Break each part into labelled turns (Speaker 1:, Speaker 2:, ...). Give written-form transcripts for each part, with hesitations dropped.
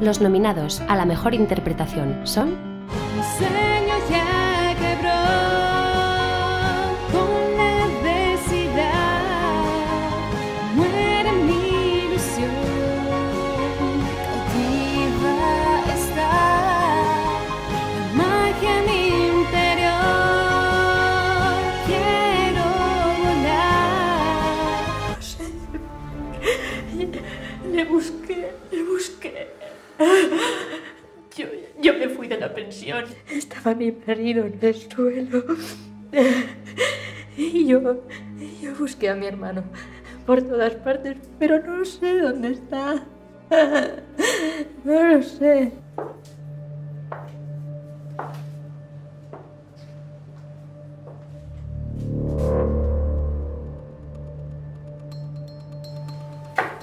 Speaker 1: Los nominados a la mejor interpretación son...
Speaker 2: Mi sueño ya quebró con la adversidad. Muere mi ilusión, cautiva está la magia en mi interior. Quiero volar.
Speaker 3: Le busqué. Yo me fui de la pensión. Estaba mi marido en el suelo. Y yo busqué a mi hermano por todas partes, pero no sé dónde está. No lo sé.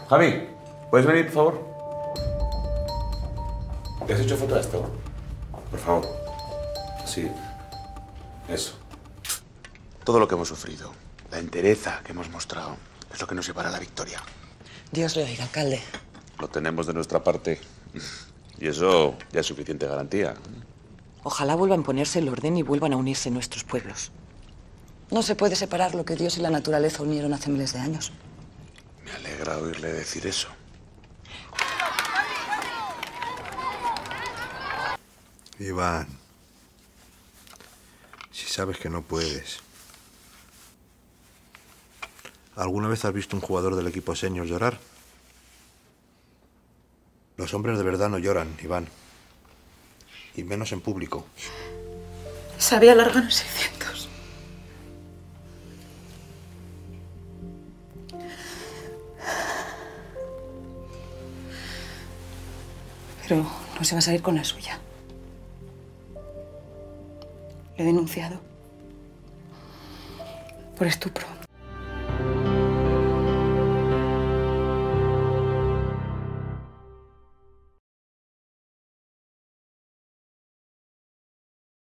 Speaker 4: Javi, ¿puedes venir, por favor? ¿Te has hecho foto de esto? Por favor. Sí. Eso. Todo lo que hemos sufrido, la entereza que hemos mostrado, es lo que nos llevará a la victoria.
Speaker 5: Dios le oiga, alcalde.
Speaker 4: Lo tenemos de nuestra parte. Y eso ya es suficiente garantía.
Speaker 5: Ojalá vuelva a imponerse el orden y vuelvan a unirse nuestros pueblos. No se puede separar lo que Dios y la naturaleza unieron hace miles de años.
Speaker 4: Me alegra oírle decir eso.
Speaker 6: Iván, si sabes que no puedes. ¿Alguna vez has visto un jugador del equipo senior llorar? Los hombres de verdad no lloran, Iván. Y menos en público.
Speaker 3: Sabía alargar 600.
Speaker 5: Pero no se va a salir con la suya. Le he denunciado por estupro.